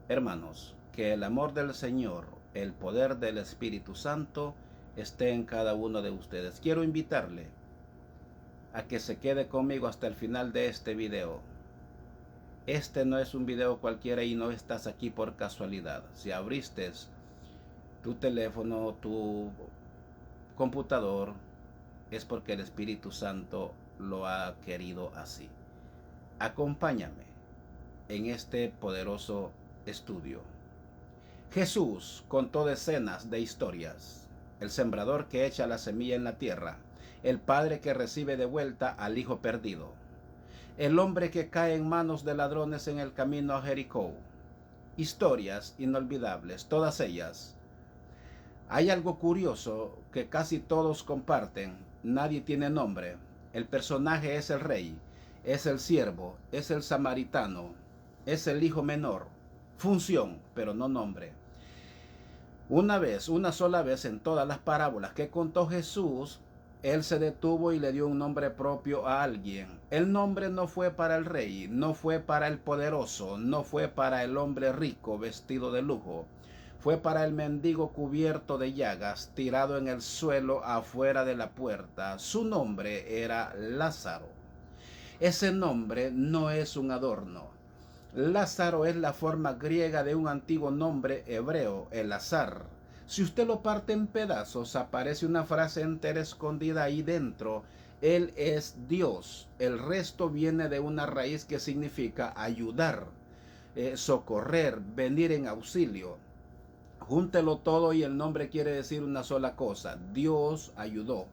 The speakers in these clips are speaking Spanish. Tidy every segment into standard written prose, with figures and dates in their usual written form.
Hermanos, que el amor del Señor, el poder del Espíritu Santo esté en cada uno de ustedes. Quiero invitarle a que se quede conmigo hasta el final de este video. Este no es un video cualquiera y no estás aquí por casualidad. Si abriste tu teléfono, tu computador, es porque el Espíritu Santo lo ha querido así. Acompáñame en este poderoso estudio. Jesús contó decenas de historias. El sembrador que echa la semilla en la tierra, el padre que recibe de vuelta al hijo perdido, el hombre que cae en manos de ladrones en el camino a Jericó. Historias inolvidables, todas ellas. Hay algo curioso que casi todos comparten. Nadie tiene nombre. El personaje es el rey, es el siervo, es el samaritano, es el hijo menor. Función, pero no nombre. Una sola vez en todas las parábolas que contó Jesús, él se detuvo y le dio un nombre propio a alguien. El nombre no fue para el rey, no fue para el poderoso, no fue para el hombre rico vestido de lujo. Fue para el mendigo cubierto de llagas, tirado en el suelo afuera de la puerta. Su nombre era Lázaro. Ese nombre no es un adorno. Lázaro es la forma griega de un antiguo nombre hebreo, Elazar. Si usted lo parte en pedazos, aparece una frase entera escondida ahí dentro. Él es Dios. El resto viene de una raíz que significa ayudar, socorrer, venir en auxilio. Júntelo todo y el nombre quiere decir una sola cosa: Dios ayudó.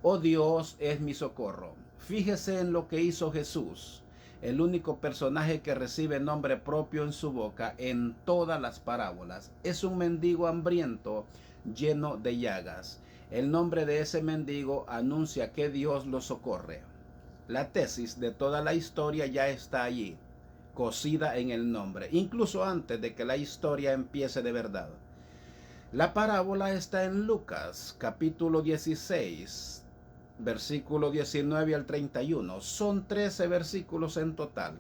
Oh, Dios es mi socorro. Fíjese en lo que hizo Jesús, el único personaje que recibe nombre propio en su boca en todas las parábolas. Es un mendigo hambriento lleno de llagas. El nombre de ese mendigo anuncia que Dios lo socorre. La tesis de toda la historia ya está allí, cosida en el nombre, incluso antes de que la historia empiece de verdad. La parábola está en Lucas, capítulo 16, versículo 19 al 31. Son 13 versículos en total.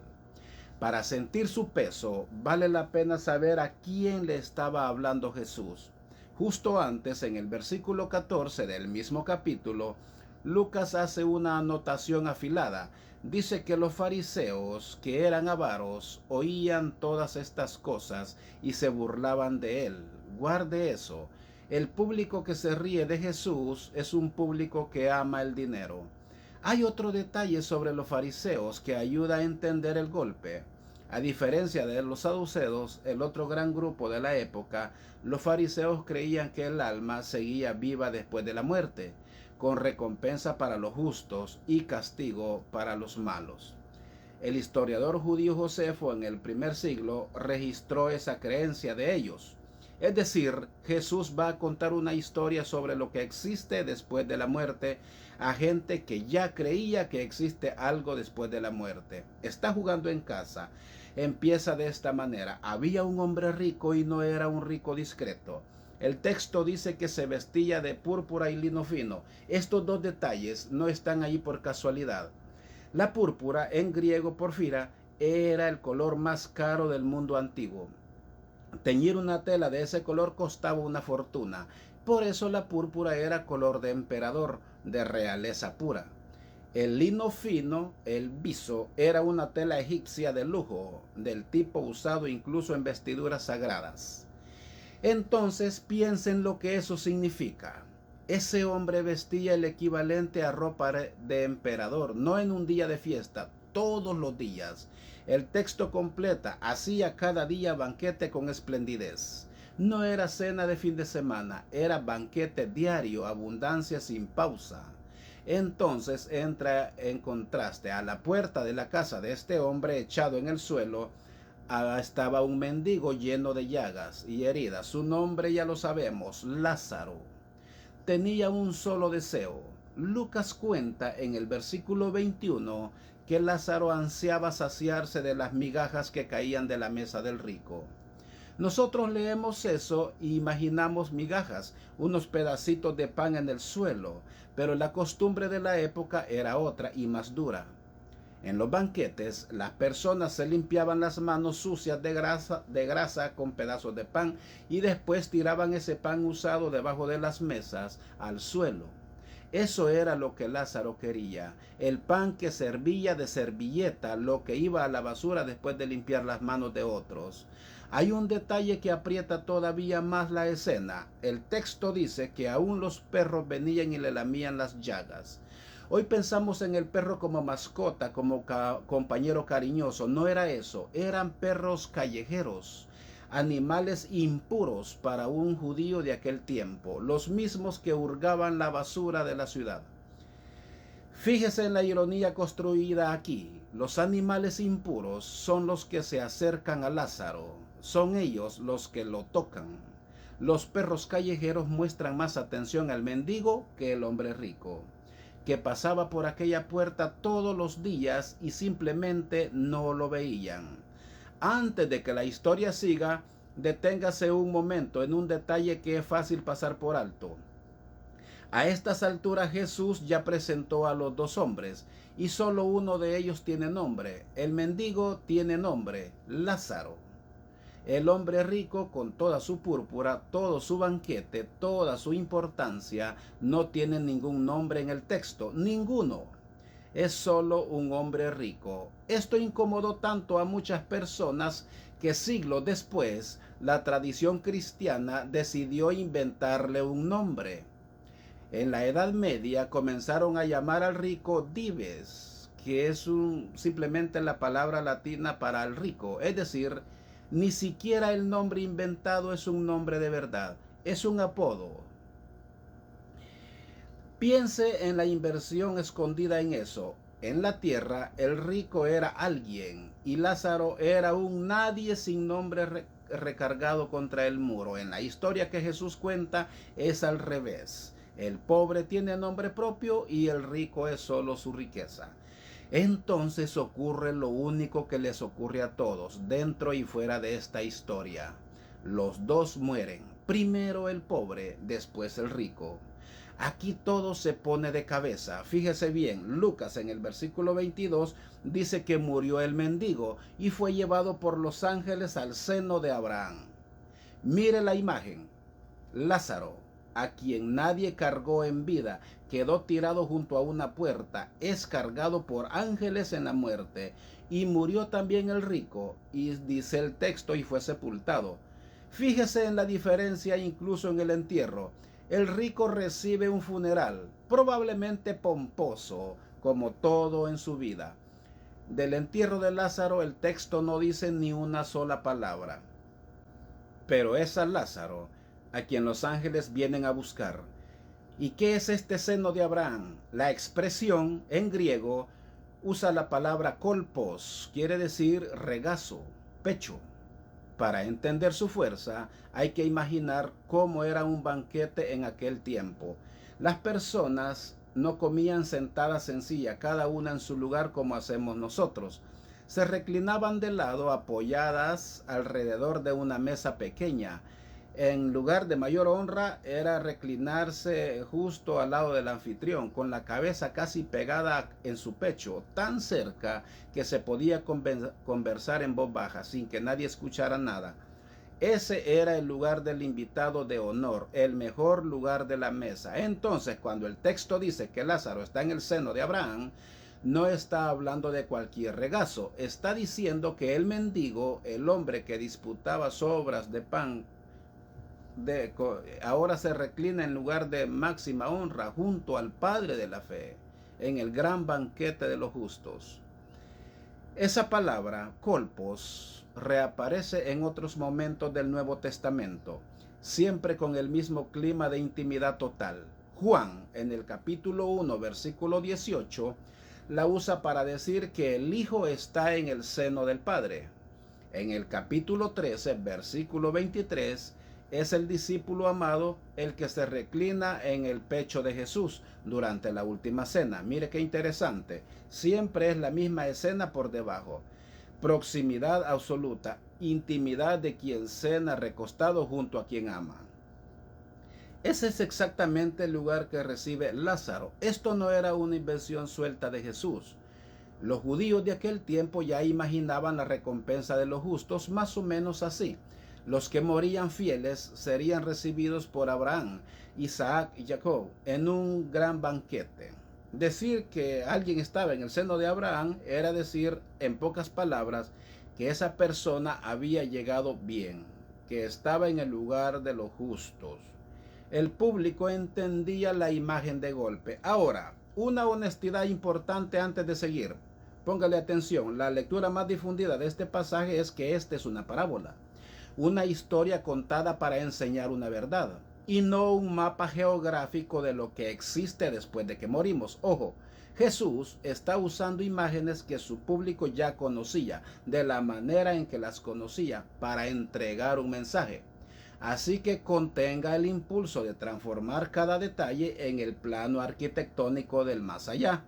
Para sentir su peso, vale la pena saber a quién le estaba hablando Jesús. Justo antes, en el versículo 14 del mismo capítulo, Lucas hace una anotación afilada. Dice que los fariseos, que eran avaros, oían todas estas cosas y se burlaban de él. Guarde eso. El público que se ríe de Jesús es un público que ama el dinero. Hay otro detalle sobre los fariseos que ayuda a entender el golpe. A diferencia de los saduceos, el otro gran grupo de la época, los fariseos creían que el alma seguía viva después de la muerte, con recompensa para los justos y castigo para los malos. El historiador judío Josefo en el primer siglo registró esa creencia de ellos. Es decir, Jesús va a contar una historia sobre lo que existe después de la muerte a gente que ya creía que existe algo después de la muerte. Está jugando en casa. Empieza de esta manera: había un hombre rico y no era un rico discreto. El texto dice que se vestía de púrpura y lino fino. Estos dos detalles no están ahí por casualidad. La púrpura, en griego porfira, era el color más caro del mundo antiguo. Teñir una tela de ese color costaba una fortuna. Por eso la púrpura era color de emperador, de realeza pura. El lino fino, el viso, era una tela egipcia de lujo, del tipo usado incluso en vestiduras sagradas. Entonces piensen lo que eso significa. Ese hombre vestía el equivalente a ropa de emperador, no en un día de fiesta, todos los días. El texto completa: hacía cada día banquete con esplendidez. No era cena de fin de semana, era banquete diario, abundancia sin pausa. Entonces entra en contraste: a la puerta de la casa de este hombre echado en el suelo estaba un mendigo lleno de llagas y heridas. Su nombre ya lo sabemos: Lázaro. Tenía un solo deseo. Lucas cuenta en el versículo 21 que Lázaro ansiaba saciarse de las migajas que caían de la mesa del rico. Nosotros leemos eso e imaginamos migajas, unos pedacitos de pan en el suelo, pero la costumbre de la época era otra y más dura. En los banquetes, las personas se limpiaban las manos sucias de grasa con pedazos de pan y después tiraban ese pan usado debajo de las mesas al suelo. Eso era lo que Lázaro quería, el pan que servía de servilleta, lo que iba a la basura después de limpiar las manos de otros. Hay un detalle que aprieta todavía más la escena. El texto dice que aún los perros venían y le lamían las llagas. Hoy pensamos en el perro como mascota, como compañero cariñoso. No era eso, eran perros callejeros, animales impuros para un judío de aquel tiempo, los mismos que hurgaban la basura de la ciudad. Fíjese en la ironía construida aquí. Los animales impuros son los que se acercan a Lázaro, son ellos los que lo tocan. Los perros callejeros muestran más atención al mendigo que el hombre rico, que pasaba por aquella puerta todos los días y simplemente no lo veían. Antes de que la historia siga, deténgase un momento en un detalle que es fácil pasar por alto. A estas alturas Jesús ya presentó a los dos hombres y solo uno de ellos tiene nombre. El mendigo tiene nombre, Lázaro. El hombre rico, con toda su púrpura, todo su banquete, toda su importancia, no tiene ningún nombre en el texto, ninguno. Es solo un hombre rico. Esto incomodó tanto a muchas personas que siglos después la tradición cristiana decidió inventarle un nombre. En la Edad Media comenzaron a llamar al rico dives, que es simplemente la palabra latina para el rico, es decir, ni siquiera el nombre inventado es un nombre de verdad, es un apodo. Piense en la inversión escondida en eso. En la tierra, el rico era alguien y Lázaro era un nadie sin nombre recargado contra el muro. En la historia que Jesús cuenta es al revés. El pobre tiene nombre propio y el rico es solo su riqueza. Entonces ocurre lo único que les ocurre a todos, dentro y fuera de esta historia. Los dos mueren, primero el pobre, después el rico. Aquí todo se pone de cabeza. Fíjese bien, Lucas en el versículo 22 dice que murió el mendigo y fue llevado por los ángeles al seno de Abraham. Mire la imagen. Lázaro, a quien nadie cargó en vida, quedó tirado junto a una puerta, es cargado por ángeles en la muerte, y murió también el rico, y dice el texto, y fue sepultado. Fíjese en la diferencia incluso en el entierro. El rico recibe un funeral, probablemente pomposo, como todo en su vida. Del entierro de Lázaro el texto no dice ni una sola palabra. Pero es a Lázaro a quien los ángeles vienen a buscar. ¿Y qué es este seno de Abraham? La expresión en griego usa la palabra kolpos, quiere decir regazo, pecho. Para entender su fuerza hay que imaginar cómo era un banquete en aquel tiempo. Las personas no comían sentadas sencillas, cada una en su lugar como hacemos nosotros. Se reclinaban de lado apoyadas alrededor de una mesa pequeña. En lugar de mayor honra era reclinarse justo al lado del anfitrión, con la cabeza casi pegada en su pecho, tan cerca que se podía conversar en voz baja sin que nadie escuchara nada. Ese era el lugar del invitado de honor, el mejor lugar de la mesa. Entonces, cuando el texto dice que Lázaro está en el seno de Abraham, no está hablando de cualquier regazo, está diciendo que el mendigo, el hombre que disputaba sobras de pan, ahora se reclina en lugar de máxima honra junto al Padre de la fe, en el gran banquete de los justos. Esa palabra, kolpos, reaparece en otros momentos del Nuevo Testamento, siempre con el mismo clima de intimidad total. Juan, en el capítulo 1, versículo 18, la usa para decir que el Hijo está en el seno del Padre. En el capítulo 13, versículo 23, es el discípulo amado el que se reclina en el pecho de Jesús durante la última cena. Mire qué interesante. Siempre es la misma escena por debajo. Proximidad absoluta, intimidad de quien cena recostado junto a quien ama. Ese es exactamente el lugar que recibe Lázaro. Esto no era una invención suelta de Jesús. Los judíos de aquel tiempo ya imaginaban la recompensa de los justos más o menos así. Los que morían fieles serían recibidos por Abraham, Isaac y Jacob en un gran banquete. Decir que alguien estaba en el seno de Abraham era decir, en pocas palabras, que esa persona había llegado bien, que estaba en el lugar de los justos. El público entendía la imagen de golpe. Ahora, una honestidad importante antes de seguir. Póngale atención, la lectura más difundida de este pasaje es que esta es una parábola, una historia contada para enseñar una verdad, y no un mapa geográfico de lo que existe después de que morimos. Ojo, Jesús está usando imágenes que su público ya conocía, de la manera en que las conocía, para entregar un mensaje. Así que contenga el impulso de transformar cada detalle en el plano arquitectónico del más allá.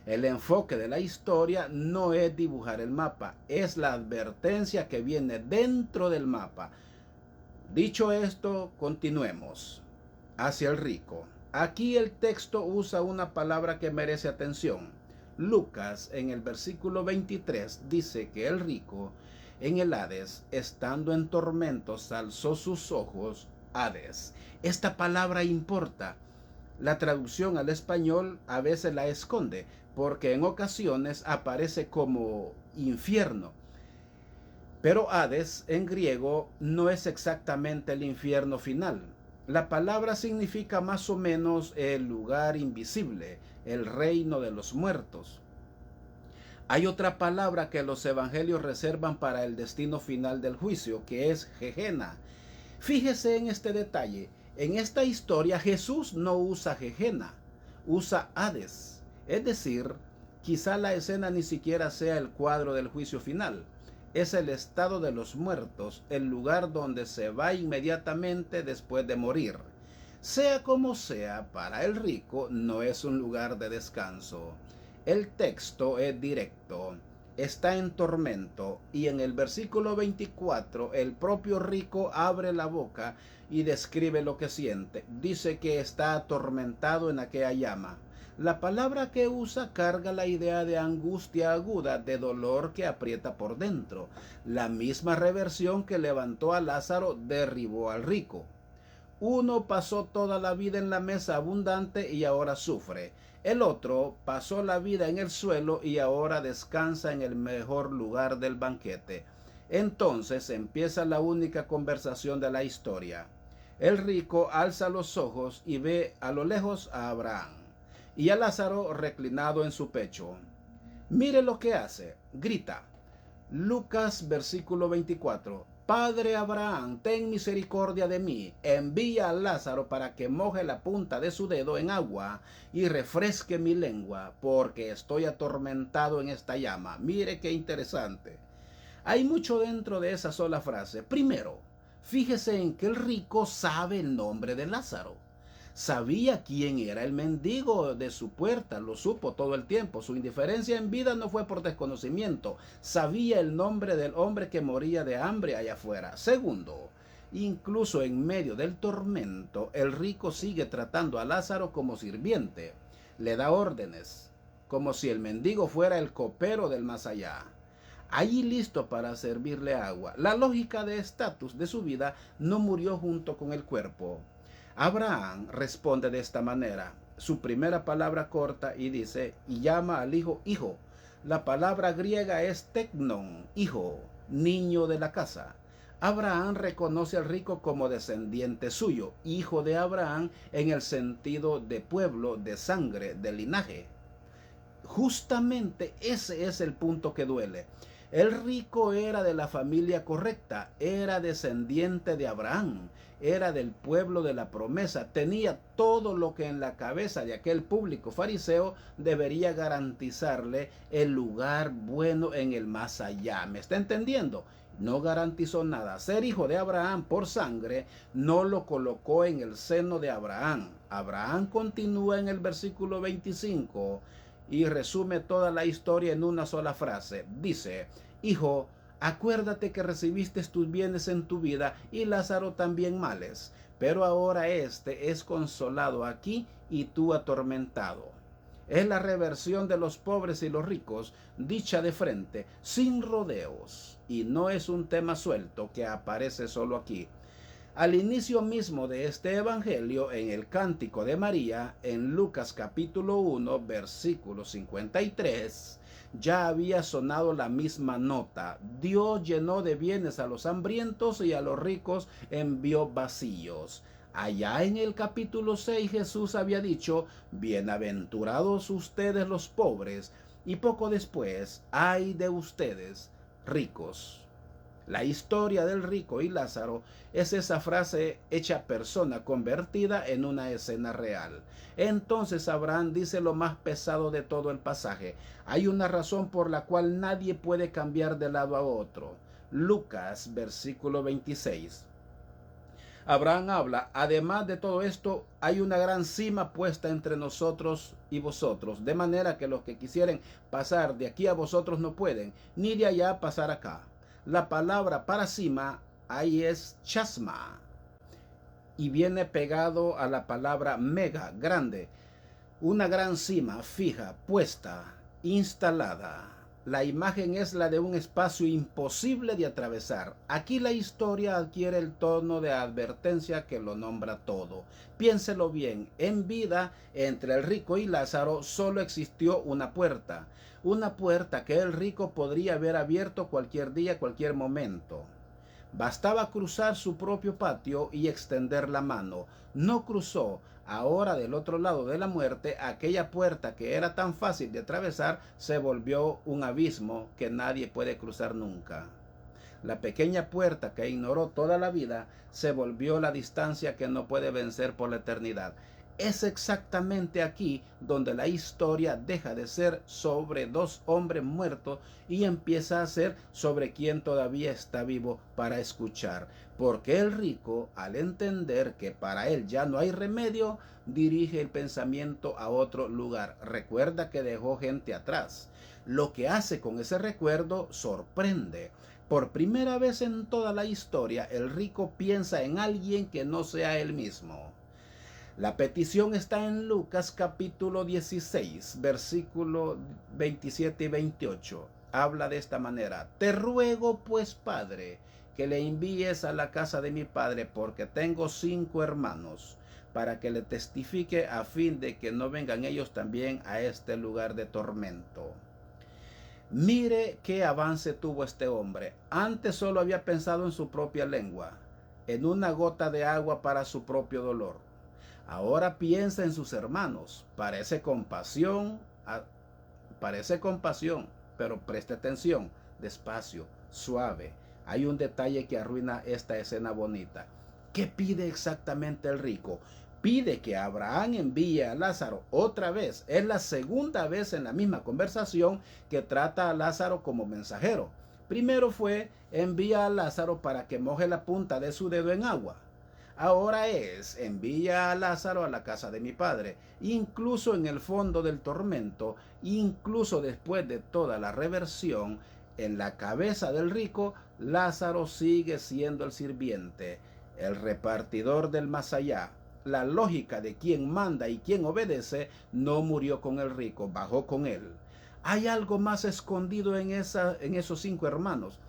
El enfoque de la historia no es dibujar el mapa, es la advertencia que viene dentro del mapa. Dicho esto, continuemos. Hacia el rico. Aquí el texto usa una palabra que merece atención. Lucas, en el versículo 23, dice que el rico en el Hades, estando en tormentos, alzó sus ojos. Hades. Esta palabra importa. La traducción al español a veces la esconde, porque en ocasiones aparece como infierno. Pero Hades en griego no es exactamente el infierno final. La palabra significa más o menos el lugar invisible, el reino de los muertos. Hay otra palabra que los evangelios reservan para el destino final del juicio, que es Gehenna. Fíjese en este detalle. En esta historia Jesús no usa Gehenna, usa Hades. Es decir, quizá la escena ni siquiera sea el cuadro del juicio final. Es el estado de los muertos, el lugar donde se va inmediatamente después de morir. Sea como sea, para el rico no es un lugar de descanso. El texto es directo, está en tormento, y en el versículo 24 el propio rico abre la boca y describe lo que siente. Dice que está atormentado en aquella llama. La palabra que usa carga la idea de angustia aguda, de dolor que aprieta por dentro. La misma reversión que levantó a Lázaro derribó al rico. Uno pasó toda la vida en la mesa abundante y ahora sufre. El otro pasó la vida en el suelo y ahora descansa en el mejor lugar del banquete. Entonces empieza la única conversación de la historia. El rico alza los ojos y ve a lo lejos a Abraham y a Lázaro reclinado en su pecho. Mire lo que hace, grita. Lucas versículo 24. Padre Abraham, ten misericordia de mí, envía a Lázaro para que moje la punta de su dedo en agua y refresque mi lengua, porque estoy atormentado en esta llama. Mire qué interesante. Hay mucho dentro de esa sola frase. Primero, fíjese en que el rico sabe el nombre de Lázaro. Sabía quién era el mendigo de su puerta, lo supo todo el tiempo. Su indiferencia en vida no fue por desconocimiento. Sabía el nombre del hombre que moría de hambre allá afuera. Segundo, incluso en medio del tormento, el rico sigue tratando a Lázaro como sirviente. Le da órdenes, como si el mendigo fuera el copero del más allá. Allí listo para servirle agua. La lógica de estatus de su vida no murió junto con el cuerpo. Abraham responde de esta manera. Su primera palabra corta y dice, y llama al hijo hijo. La palabra griega es teknon, hijo, niño de la casa. Abraham reconoce al rico como descendiente suyo, hijo de Abraham en el sentido de pueblo, de sangre, de linaje. Justamente ese es el punto que duele. El rico era de la familia correcta, era descendiente de Abraham, era del pueblo de la promesa, tenía todo lo que en la cabeza de aquel público fariseo debería garantizarle el lugar bueno en el más allá. ¿Me está entendiendo? No garantizó nada. Ser hijo de Abraham por sangre no lo colocó en el seno de Abraham. Abraham continúa en el versículo 25 y resume toda la historia en una sola frase. Dice, hijo, acuérdate que recibiste tus bienes en tu vida y Lázaro también males, pero ahora este es consolado aquí y tú atormentado. Es la reversión de los pobres y los ricos, dicha de frente, sin rodeos. Y no es un tema suelto que aparece solo aquí. Al inicio mismo de este evangelio, en el Cántico de María, en Lucas capítulo 1, versículo 53, ya había sonado la misma nota. Dios llenó de bienes a los hambrientos y a los ricos envió vacíos. Allá en el capítulo 6 Jesús había dicho, bienaventurados ustedes los pobres, y poco después, ay de ustedes, ricos. La historia del rico y Lázaro es esa frase hecha persona convertida en una escena real. Entonces Abraham dice lo más pesado de todo el pasaje. Hay una razón por la cual nadie puede cambiar de lado a otro. Lucas, versículo 26. Abraham habla, además de todo esto, hay una gran cima puesta entre nosotros y vosotros, de manera que los que quisieren pasar de aquí a vosotros no pueden, ni de allá pasar acá. La palabra para cima ahí es chasma y viene pegado a la palabra mega, grande. Una gran cima fija, puesta, instalada. La imagen es la de un espacio imposible de atravesar. Aquí la historia adquiere el tono de advertencia que lo nombra todo. Piénselo bien, en vida, entre el rico y Lázaro solo existió una puerta que el rico podría haber abierto cualquier día, cualquier momento. Bastaba cruzar su propio patio y extender la mano. No cruzó. Ahora del otro lado de la muerte, aquella puerta que era tan fácil de atravesar se volvió un abismo que nadie puede cruzar nunca. La pequeña puerta que ignoró toda la vida se volvió la distancia que no puede vencer por la eternidad. Es exactamente aquí donde la historia deja de ser sobre dos hombres muertos y empieza a ser sobre quien todavía está vivo para escuchar. Porque el rico, al entender que para él ya no hay remedio, dirige el pensamiento a otro lugar. Recuerda que dejó gente atrás. Lo que hace con ese recuerdo sorprende. Por primera vez en toda la historia, el rico piensa en alguien que no sea él mismo. La petición está en Lucas capítulo 16, versículo 27 y 28. Habla de esta manera. Te ruego pues, Padre, que le envíes a la casa de mi padre, porque tengo 5 hermanos, para que le testifique a fin de que no vengan ellos también a este lugar de tormento. Mire qué avance tuvo este hombre. Antes solo había pensado en su propia lengua, en una gota de agua para su propio dolor. Ahora piensa en sus hermanos. Parece compasión, pero preste atención, despacio, suave. Hay un detalle que arruina esta escena bonita. ¿Qué pide exactamente el rico? Pide que Abraham envíe a Lázaro otra vez. Es la segunda vez en la misma conversación que trata a Lázaro como mensajero. Primero fue envía a Lázaro para que moje la punta de su dedo en agua. Ahora es, envía a Lázaro a la casa de mi padre. Incluso en el fondo del tormento, incluso después de toda la reversión, en la cabeza del rico, Lázaro sigue siendo el sirviente, el repartidor del más allá. La lógica de quien manda y quien obedece no murió con el rico, bajó con él. Hay algo más escondido en esos 5 hermanos.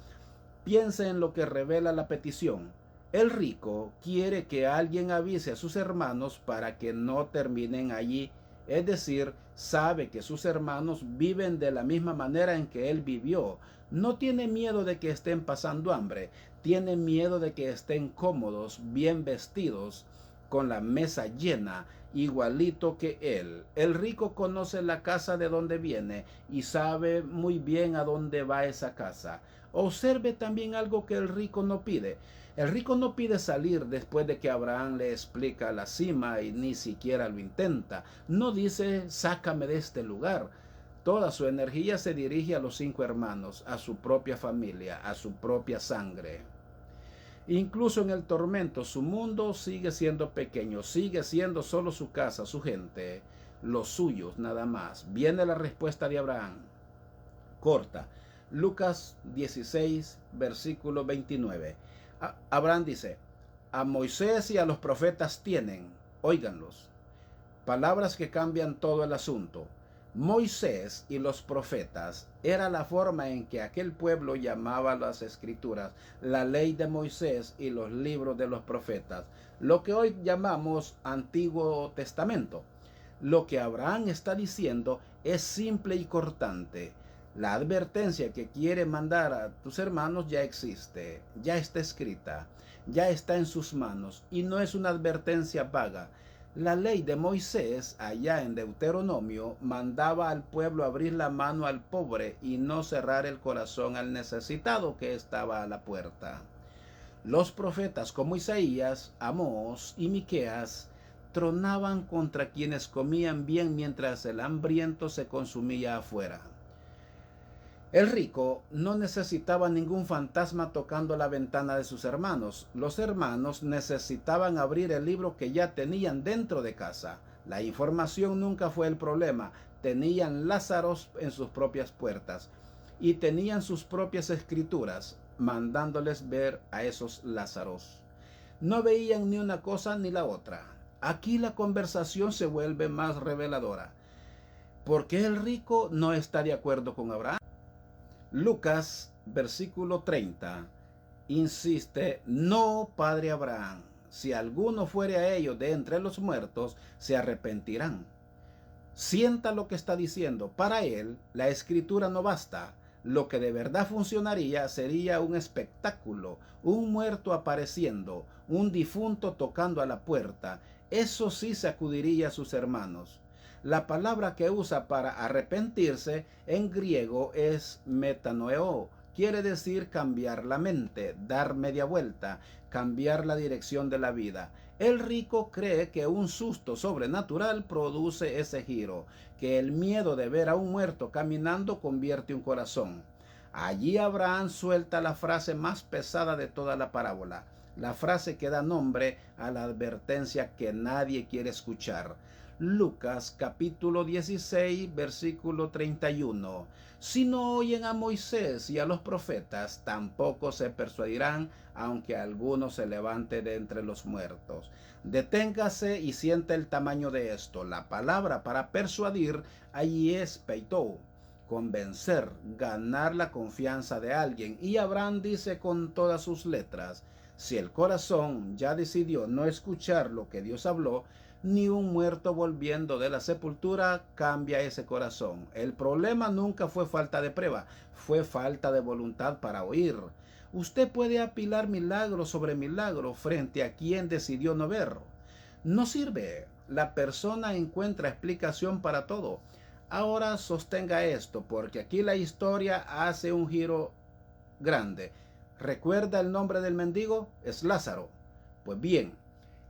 Piensa en lo que revela la petición. El rico quiere que alguien avise a sus hermanos para que no terminen allí. Es decir, sabe que sus hermanos viven de la misma manera en que él vivió. No tiene miedo de que estén pasando hambre. Tiene miedo de que estén cómodos, bien vestidos, con la mesa llena, igualito que él. El rico conoce la casa de donde viene y sabe muy bien a dónde va esa casa. Observe también algo que el rico no pide. El rico no pide salir después de que Abraham le explica la cima y ni siquiera lo intenta. No dice, sácame de este lugar. Toda su energía se dirige a los 5 hermanos, a su propia familia, a su propia sangre. Incluso en el tormento, su mundo sigue siendo pequeño, sigue siendo solo su casa, su gente, los suyos nada más. Viene la respuesta de Abraham, corta. Lucas 16, versículo 29. Abraham dice, a Moisés y a los profetas tienen, óiganlos, palabras que cambian todo el asunto. Moisés y los profetas era la forma en que aquel pueblo llamaba las escrituras, la ley de Moisés y los libros de los profetas, lo que hoy llamamos Antiguo Testamento. Lo que Abraham está diciendo es simple y cortante. La advertencia que quiere mandar a tus hermanos ya existe, ya está escrita, ya está en sus manos y no es una advertencia vaga. La ley de Moisés, allá en Deuteronomio, mandaba al pueblo abrir la mano al pobre y no cerrar el corazón al necesitado que estaba a la puerta. Los profetas como Isaías, Amós y Miqueas tronaban contra quienes comían bien mientras el hambriento se consumía afuera. El rico no necesitaba ningún fantasma tocando la ventana de sus hermanos. Los hermanos necesitaban abrir el libro que ya tenían dentro de casa. La información nunca fue el problema. Tenían Lázaros en sus propias puertas y tenían sus propias escrituras, mandándoles ver a esos Lázaros. No veían ni una cosa ni la otra. Aquí la conversación se vuelve más reveladora. ¿Por qué el rico no está de acuerdo con Abraham? Lucas, versículo 30, insiste: no, padre Abraham, si alguno fuere a ellos de entre los muertos, se arrepentirán. Sienta lo que está diciendo. Para él, la escritura no basta. Lo que de verdad funcionaría sería un espectáculo, un muerto apareciendo, un difunto tocando a la puerta. Eso sí sacudiría a sus hermanos. La palabra que usa para arrepentirse en griego es metanoeo. Quiere decir cambiar la mente, dar media vuelta, cambiar la dirección de la vida. El rico cree que un susto sobrenatural produce ese giro, que el miedo de ver a un muerto caminando convierte un corazón. Allí Abraham suelta la frase más pesada de toda la parábola, la frase que da nombre a la advertencia que nadie quiere escuchar. Lucas capítulo 16, versículo 31. Si no oyen a Moisés y a los profetas, tampoco se persuadirán, aunque alguno se levante de entre los muertos. Deténgase y sienta el tamaño de esto. La palabra para persuadir allí es peitou, convencer, ganar la confianza de alguien. Y Abraham dice con todas sus letras: si el corazón ya decidió no escuchar lo que Dios habló, ni un muerto volviendo de la sepultura cambia ese corazón. El problema nunca fue falta de prueba, fue falta de voluntad para oír. Usted puede apilar milagro sobre milagro frente a quien decidió no ver. No sirve. La persona encuentra explicación para todo. Ahora sostenga esto, porque aquí la historia hace un giro grande. ¿Recuerda el nombre del mendigo? Es Lázaro. Pues bien,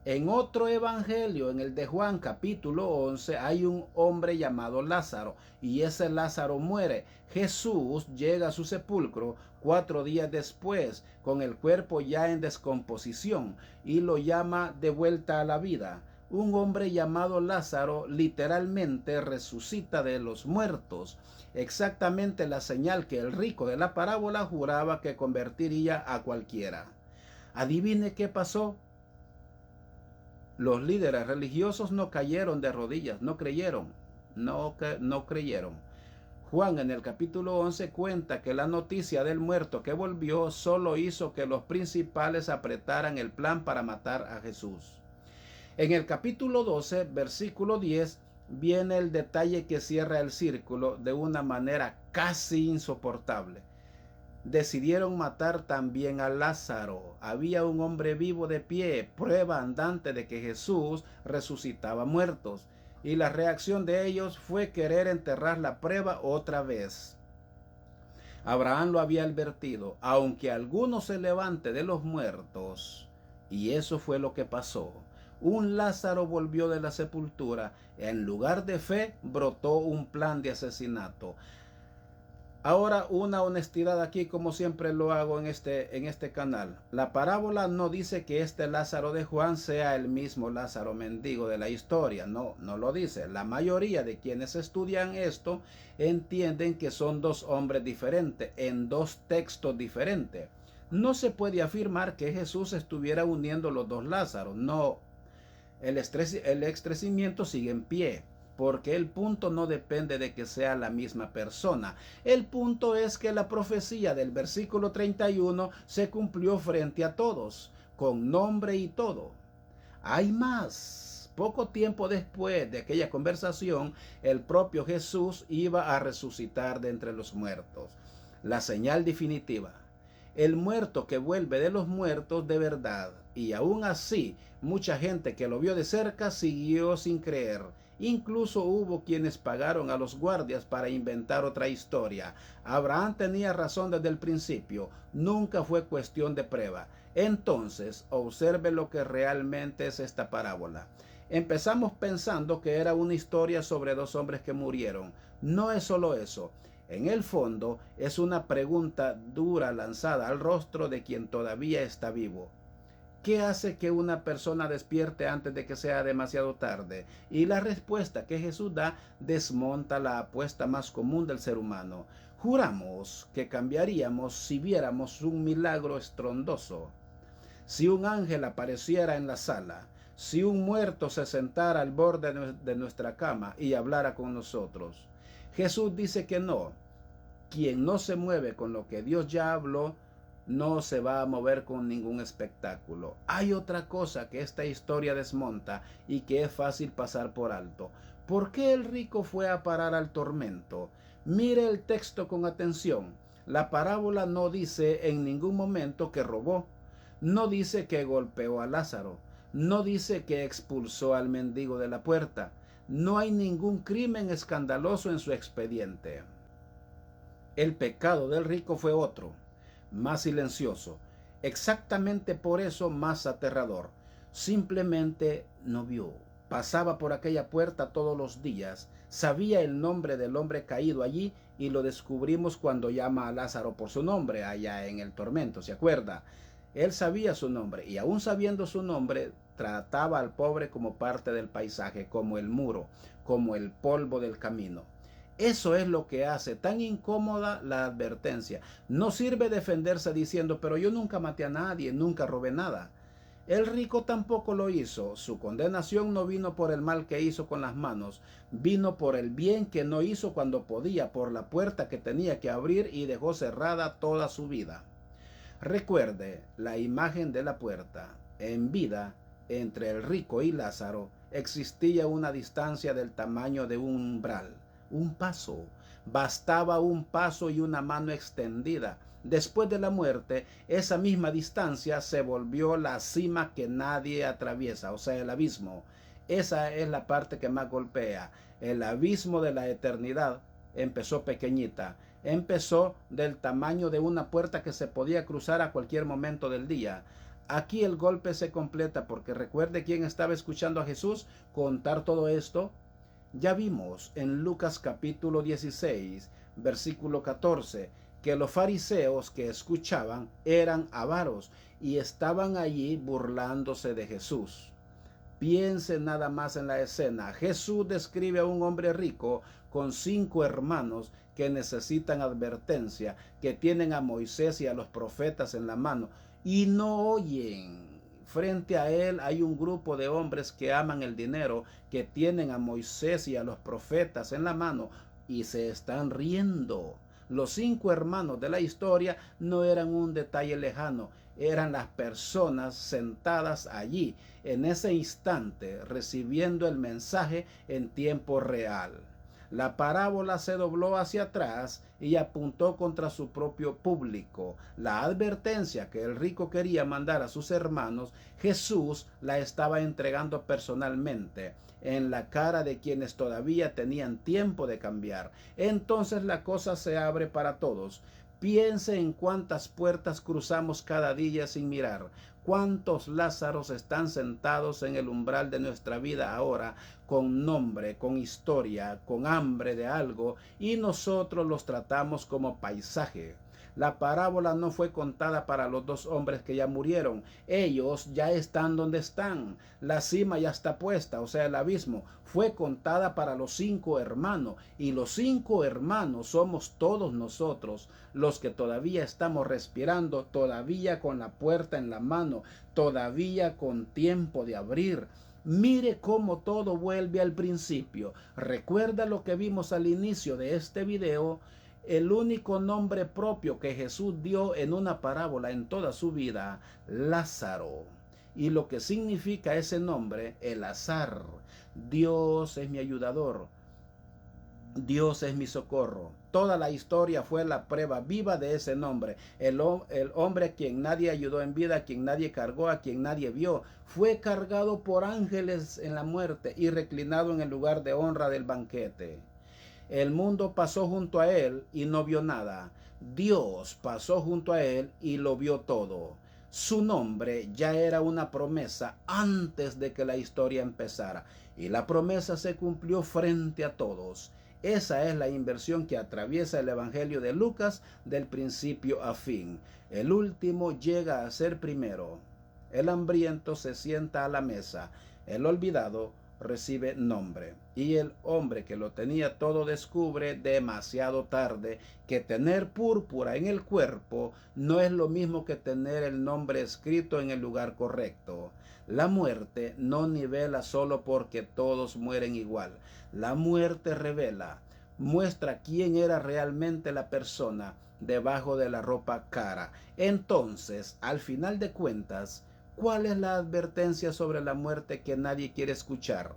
en otro evangelio, en el de Juan capítulo 11, hay un hombre llamado Lázaro y ese Lázaro muere. Jesús llega a su sepulcro 4 días después con el cuerpo ya en descomposición y lo llama de vuelta a la vida. Un hombre llamado Lázaro literalmente resucita de los muertos. Exactamente la señal que el rico de la parábola juraba que convertiría a cualquiera. Adivine qué pasó. Los líderes religiosos no cayeron de rodillas, no creyeron. Juan en el capítulo 11 cuenta que la noticia del muerto que volvió solo hizo que los principales apretaran el plan para matar a Jesús. En el capítulo 12, versículo 10, viene el detalle que cierra el círculo de una manera casi insoportable. Decidieron matar también a Lázaro. Había un hombre vivo de pie, prueba andante de que Jesús resucitaba muertos. Y la reacción de ellos fue querer enterrar la prueba otra vez. Abraham lo había advertido: aunque alguno se levante de los muertos. Y eso fue lo que pasó. Un Lázaro volvió de la sepultura. En lugar de fe, brotó un plan de asesinato. Ahora una honestidad aquí, como siempre lo hago en este canal. La parábola no dice que este Lázaro de Juan sea el mismo Lázaro mendigo de la historia. No lo dice. La mayoría de quienes estudian esto entienden que son dos hombres diferentes, en dos textos diferentes. No se puede afirmar que Jesús estuviera uniendo los dos Lázaros. No. El extrecimiento sigue en pie. porque el punto no depende de que sea la misma persona. El punto es que la profecía del versículo 31 se cumplió frente a todos, con nombre y todo. Hay más. Poco tiempo después de aquella conversación, el propio Jesús iba a resucitar de entre los muertos. La señal definitiva. El muerto que vuelve de los muertos de verdad. Y aún así, mucha gente que lo vio de cerca siguió sin creer. Incluso hubo quienes pagaron a los guardias para inventar otra historia. Abraham tenía razón desde el principio. Nunca fue cuestión de prueba. Entonces, observe lo que realmente es esta parábola. Empezamos pensando que era una historia sobre dos hombres que murieron. No es solo eso. En el fondo, es una pregunta dura lanzada al rostro de quien todavía está vivo. ¿Qué hace que una persona despierte antes de que sea demasiado tarde? Y la respuesta que Jesús da desmonta la apuesta más común del ser humano. Juramos que cambiaríamos si viéramos un milagro estrondoso. Si un ángel apareciera en la sala, si un muerto se sentara al borde de nuestra cama y hablara con nosotros. Jesús dice que no. Quien no se mueve con lo que Dios ya habló, no se va a mover con ningún espectáculo. Hay otra cosa que esta historia desmonta y que es fácil pasar por alto. ¿Por qué el rico fue a parar al tormento? Mire el texto con atención. La parábola no dice en ningún momento que robó. No dice que golpeó a Lázaro. No dice que expulsó al mendigo de la puerta. No hay ningún crimen escandaloso en su expediente. El pecado del rico fue otro, más silencioso, exactamente por eso más aterrador. Simplemente no vio. Pasaba por aquella puerta todos los días, sabía el nombre del hombre caído allí y lo descubrimos cuando llama a Lázaro por su nombre allá en el tormento, ¿se acuerda? Él sabía su nombre y aún sabiendo su nombre, trataba al pobre como parte del paisaje, como el muro, como el polvo del camino. Eso es lo que hace tan incómoda la advertencia. No sirve defenderse diciendo, pero yo nunca maté a nadie, nunca robé nada. El rico tampoco lo hizo. Su condenación no vino por el mal que hizo con las manos, vino por el bien que no hizo cuando podía, por la puerta que tenía que abrir y dejó cerrada toda su vida. Recuerde la imagen de la puerta. En vida, entre el rico y Lázaro, existía una distancia del tamaño de un umbral. Un paso. Bastaba un paso y una mano extendida. Después de la muerte, esa misma distancia se volvió la cima que nadie atraviesa, o sea, el abismo. Esa es la parte que más golpea. El abismo de la eternidad empezó pequeñita. Empezó del tamaño de una puerta que se podía cruzar a cualquier momento del día. Aquí el golpe se completa porque recuerde quién estaba escuchando a Jesús contar todo esto. Ya vimos en Lucas capítulo 16, versículo 14, que los fariseos que escuchaban eran avaros y estaban allí burlándose de Jesús. Piense nada más en la escena. Jesús describe a un hombre rico con 5 hermanos que necesitan advertencia, que tienen a Moisés y a los profetas en la mano y no oyen. Frente a él hay un grupo de hombres que aman el dinero, que tienen a Moisés y a los profetas en la mano y se están riendo. Los 5 hermanos de la historia no eran un detalle lejano, eran las personas sentadas allí, en ese instante, recibiendo el mensaje en tiempo real. La parábola se dobló hacia atrás y apuntó contra su propio público. La advertencia que el rico quería mandar a sus hermanos, Jesús la estaba entregando personalmente en la cara de quienes todavía tenían tiempo de cambiar. Entonces la cosa se abre para todos. Piense en cuántas puertas cruzamos cada día sin mirar. ¿Cuántos Lázaros están sentados en el umbral de nuestra vida ahora, con nombre, con historia, con hambre de algo, y nosotros los tratamos como paisaje? La parábola no fue contada para los 2 hombres que ya murieron. Ellos ya están donde están. La cima ya está puesta, o sea, el abismo. Fue contada para los 5 hermanos. Y los 5 hermanos somos todos nosotros, los que todavía estamos respirando, todavía con la puerta en la mano, todavía con tiempo de abrir. Mire cómo todo vuelve al principio. Recuerda lo que vimos al inicio de este video. El único nombre propio que Jesús dio en una parábola en toda su vida, Lázaro. Y lo que significa ese nombre, el azar. Dios es mi ayudador. Dios es mi socorro. Toda la historia fue la prueba viva de ese nombre. El hombre a quien nadie ayudó en vida, a quien nadie cargó, a quien nadie vio, fue cargado por ángeles en la muerte y reclinado en el lugar de honra del banquete. El mundo pasó junto a él y no vio nada. Dios pasó junto a él y lo vio todo. Su nombre ya era una promesa antes de que la historia empezara, y la promesa se cumplió frente a todos. Esa es la inversión que atraviesa el Evangelio de Lucas del principio a fin. El último llega a ser primero. El hambriento se sienta a la mesa. El olvidado recibe nombre. Y el hombre que lo tenía todo descubre demasiado tarde que tener púrpura en el cuerpo no es lo mismo que tener el nombre escrito en el lugar correcto. La muerte no nivela solo porque todos mueren igual. La muerte revela, muestra quién era realmente la persona debajo de la ropa cara. Entonces, al final de cuentas, ¿cuál es la advertencia sobre la muerte que nadie quiere escuchar?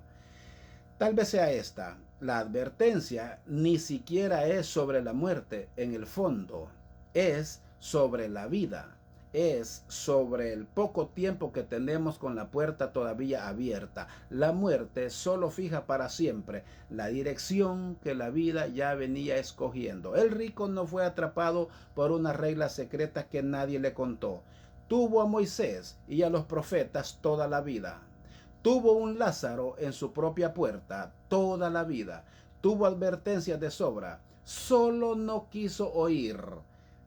Tal vez sea esta. La advertencia ni siquiera es sobre la muerte en el fondo, es sobre la vida, es sobre el poco tiempo que tenemos con la puerta todavía abierta. La muerte solo fija para siempre la dirección que la vida ya venía escogiendo. El rico no fue atrapado por una regla secreta que nadie le contó. Tuvo a Moisés y a los profetas toda la vida. Tuvo un Lázaro en su propia puerta toda la vida. Tuvo advertencias de sobra. Solo no quiso oír.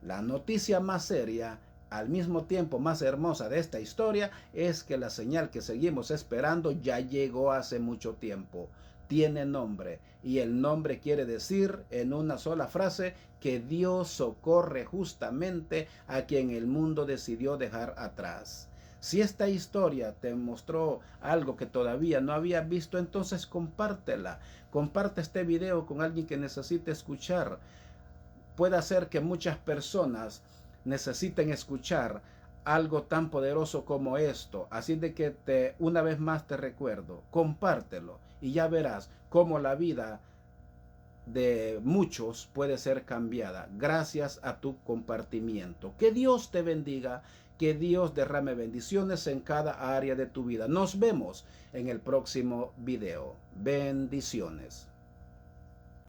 La noticia más seria, al mismo tiempo más hermosa de esta historia, es que la señal que seguimos esperando ya llegó hace mucho tiempo. Tiene nombre, y el nombre quiere decir en una sola frase que Dios socorre justamente a quien el mundo decidió dejar atrás. Si esta historia te mostró algo que todavía no habías visto, entonces compártela. Comparte este video con alguien que necesite escuchar. Puede hacer que muchas personas necesiten escuchar algo tan poderoso como esto. Así de que una vez más te recuerdo, compártelo y ya verás cómo la vida de muchos puede ser cambiada gracias a tu compartimiento. Que Dios te bendiga, que Dios derrame bendiciones en cada área de tu vida. Nos vemos en el próximo video. Bendiciones.